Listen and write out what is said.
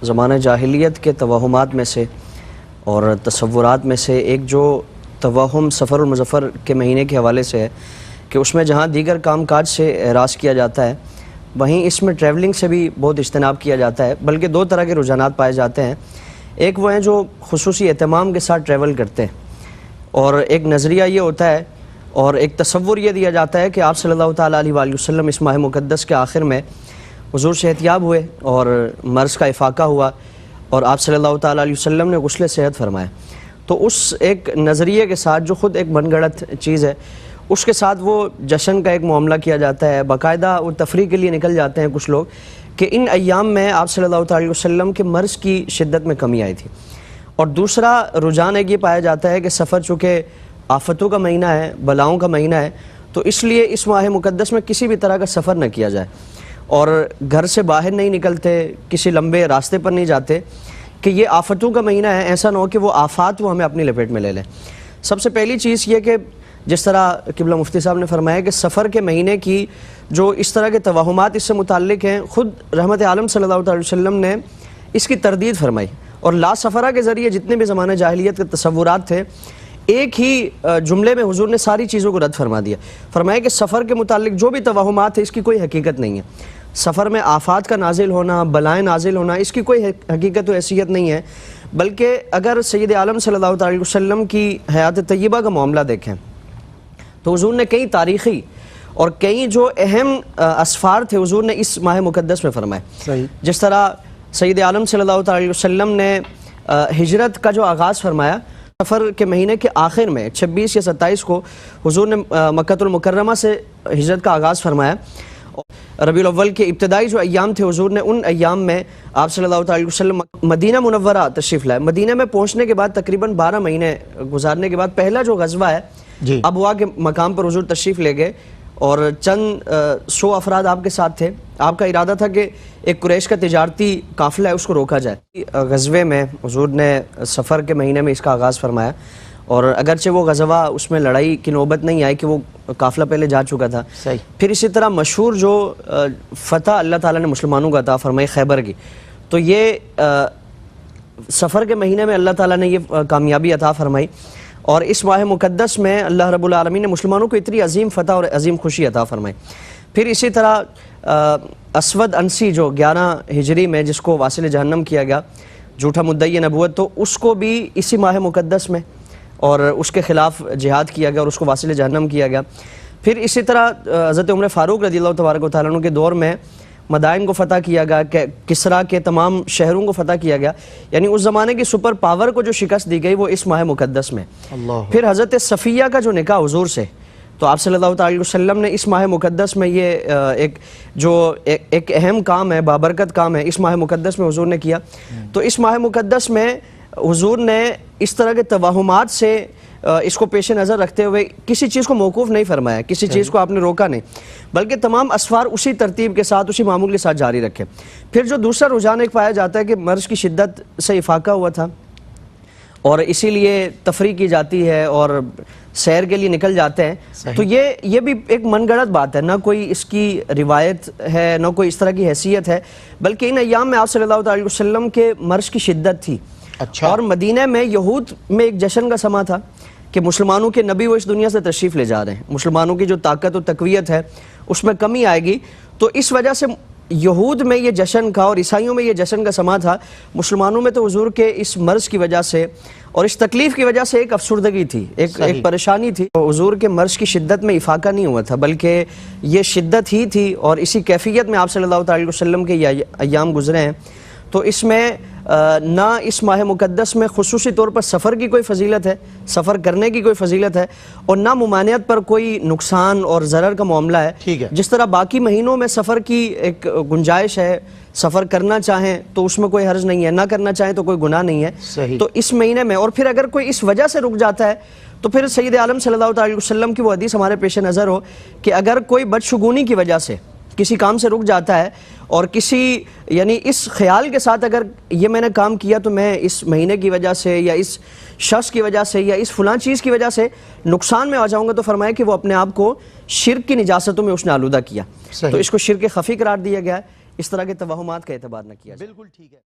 زمانہ جاہلیت کے توہمات میں سے اور تصورات میں سے ایک جو توہم سفر المظفر کے مہینے کے حوالے سے ہے کہ اس میں جہاں دیگر کام کاج سے اعراض کیا جاتا ہے وہیں اس میں ٹریولنگ سے بھی بہت اجتناب کیا جاتا ہے، بلکہ دو طرح کے رجحانات پائے جاتے ہیں۔ ایک وہ ہیں جو خصوصی اہتمام کے ساتھ ٹریول کرتے ہیں، اور ایک نظریہ یہ ہوتا ہے اور ایک تصور یہ دیا جاتا ہے کہ آپ صلی اللہ تعالیٰ علیہ وآلہ وسلم اس ماہ مقدس کے آخر میں حضور صحتیاب ہوئے اور مرض کا افاقہ ہوا اور آپ صلی اللہ تعالیٰ علیہ وسلم نے غسل صحت فرمایا۔ تو اس ایک نظریے کے ساتھ جو خود ایک من گھڑت چیز ہے، اس کے ساتھ وہ جشن کا ایک معاملہ کیا جاتا ہے، باقاعدہ وہ تفریح کے لیے نکل جاتے ہیں کچھ لوگ کہ ان ایام میں آپ صلی اللہ تعالیٰ علیہ وسلم کے مرض کی شدت میں کمی آئی تھی۔ اور دوسرا رجحان ایک یہ پایا جاتا ہے کہ سفر چونکہ آفتوں کا مہینہ ہے، بلاؤں کا مہینہ ہے، تو اس لیے اس ماہ مقدس میں کسی بھی طرح کا سفر نہ کیا جائے اور گھر سے باہر نہیں نکلتے، کسی لمبے راستے پر نہیں جاتے کہ یہ آفتوں کا مہینہ ہے، ایسا نہ ہو کہ وہ آفات وہ ہمیں اپنی لپیٹ میں لے لیں۔ سب سے پہلی چیز یہ کہ جس طرح قبلہ مفتی صاحب نے فرمایا کہ سفر کے مہینے کی جو اس طرح کے توہمات اس سے متعلق ہیں، خود رحمت عالم صلی اللہ علیہ وسلم نے اس کی تردید فرمائی، اور لا سفرہ کے ذریعے جتنے بھی زمانہ جاہلیت کے تصورات تھے ایک ہی جملے میں حضور نے ساری چیزوں کو رد فرما دیا۔ فرمایا کہ سفر کے متعلق جو بھی توہمات ہے اس کی کوئی حقیقت نہیں ہے، سفر میں آفات کا نازل ہونا، بلائیں نازل ہونا، اس کی کوئی حقیقت و حیثیت نہیں ہے، بلکہ اگر سید عالم صلی اللہ علیہ وسلم کی حیات طیبہ کا معاملہ دیکھیں تو حضور نے کئی تاریخی اور کئی جو اہم اسفار تھے حضور نے اس ماہ مقدس میں فرمائے۔ جس طرح سید عالم صلی اللہ علیہ وسلم نے ہجرت کا جو آغاز فرمایا، سفر کے مہینے کے آخر میں 26 یا 27 کو حضور نے مکہ المکرمہ سے ہجرت کا آغاز فرمایا۔ ربیع الاول کے ابتدائی جو ایام تھے حضور نے ان ایام میں آپ صلی اللہ علیہ وسلم مدینہ منورہ تشریف لائے۔ مدینہ میں پہنچنے کے بعد تقریباً 12 مہینے گزارنے کے بعد پہلا جو غزوہ ہے ابوا کے مقام پر حضور تشریف لے گئے، اور چند 100 افراد آپ کے ساتھ تھے۔ آپ کا ارادہ تھا کہ ایک قریش کا تجارتی قافلہ ہے اس کو روکا جائے۔ غزوے میں حضور نے سفر کے مہینے میں اس کا آغاز فرمایا، اور اگرچہ وہ غزوہ اس میں لڑائی کی نوبت نہیں آئی کہ وہ قافلہ پہلے جا چکا تھا۔ پھر اسی طرح مشہور جو فتح اللہ تعالیٰ نے مسلمانوں کا عطا فرمائی خیبر کی، تو یہ سفر کے مہینے میں اللہ تعالیٰ نے یہ کامیابی عطا فرمائی، اور اس ماہ مقدس میں اللہ رب العالمین نے مسلمانوں کو اتنی عظیم فتح اور عظیم خوشی عطا فرمائی۔ پھر اسی طرح اسود انسی جو 11 ہجری میں جس کو واصل جہنم کیا گیا، جھوٹا مدعی نبوت، تو اس کو بھی اسی ماہ مقدس میں اور اس کے خلاف جہاد کیا گیا اور اس کو واصل جہنم کیا گیا۔ پھر اسی طرح حضرت عمر فاروق رضی اللہ تبارک و تعالیٰ عنہ کے دور میں مدائن کو فتح کیا گیا، کسریٰ کے تمام شہروں کو فتح کیا گیا، یعنی اس زمانے کی سپر پاور کو جو شکست دی گئی وہ اس ماہ مقدس میں۔ پھر حضرت صفیہ کا جو نکاح حضور سے، تو آپ صلی اللہ علیہ وسلم نے اس ماہ مقدس میں یہ ایک اہم کام ہے، بابرکت کام ہے، اس ماہ مقدس میں حضور نے کیا۔ تو اس ماہ مقدس میں حضور نے اس طرح کے توہمات سے اس کو پیش نظر رکھتے ہوئے کسی چیز کو موقوف نہیں فرمایا، کسی چیز کو آپ نے روکا نہیں، بلکہ تمام اسفار اسی ترتیب کے ساتھ، اسی معمول کے ساتھ جاری رکھے۔ پھر جو دوسرا رجحان ایک پایا جاتا ہے کہ مرض کی شدت سے افاقہ ہوا تھا اور اسی لیے تفریح کی جاتی ہے اور سیر کے لیے نکل جاتے ہیں، تو یہ بھی ایک من گھڑت بات ہے، نہ کوئی اس کی روایت ہے، نہ کوئی اس طرح کی حیثیت ہے، بلکہ ان ایام میں آپ صلی اللہ علیہ وسلم کے مرض کی شدت تھی، اور مدینہ میں یہود میں ایک جشن کا سما تھا کہ مسلمانوں کے نبی وہ اس دنیا سے تشریف لے جا رہے ہیں، مسلمانوں کی جو طاقت و تقویت ہے اس میں کمی آئے گی، تو اس وجہ سے یہود میں یہ جشن کا اور عیسائیوں میں یہ جشن کا سما تھا۔ مسلمانوں میں تو حضور کے اس مرض کی وجہ سے اور اس تکلیف کی وجہ سے ایک افسردگی تھی، ایک پریشانی تھی۔ حضور کے مرض کی شدت میں افاقہ نہیں ہوا تھا، بلکہ یہ شدت ہی تھی، اور اسی کیفیت میں آپ صلی اللہ علیہ وسلم کے ایام گزرے ہیں۔ تو اس میں نہ اس ماہ مقدس میں خصوصی طور پر سفر کی کوئی فضیلت ہے، سفر کرنے کی کوئی فضیلت ہے، اور نہ ممانعت پر کوئی نقصان اور ضرر کا معاملہ ہے۔ جس طرح باقی مہینوں میں سفر کی ایک گنجائش ہے، سفر کرنا چاہیں تو اس میں کوئی حرج نہیں ہے، نہ کرنا چاہیں تو کوئی گناہ نہیں ہے، تو اس مہینے میں، اور پھر اگر کوئی اس وجہ سے رک جاتا ہے تو پھر سید عالم صلی اللہ علیہ وسلم کی وہ حدیث ہمارے پیش نظر ہو کہ اگر کوئی بدشگونی کی وجہ سے کسی کام سے رک جاتا ہے اور کسی یعنی اس خیال کے ساتھ اگر یہ میں نے کام کیا تو میں اس مہینے کی وجہ سے یا اس شخص کی وجہ سے یا اس فلاں چیز کی وجہ سے نقصان میں آ جاؤں گا، تو فرمایا کہ وہ اپنے آپ کو شرک کی نجاستوں میں اس نے آلودہ کیا، تو اس کو شرک خفی قرار دیا گیا ہے، اس طرح کے توہمات کا اعتبار نہ کیا جائے۔ بالکل ٹھیک ہے۔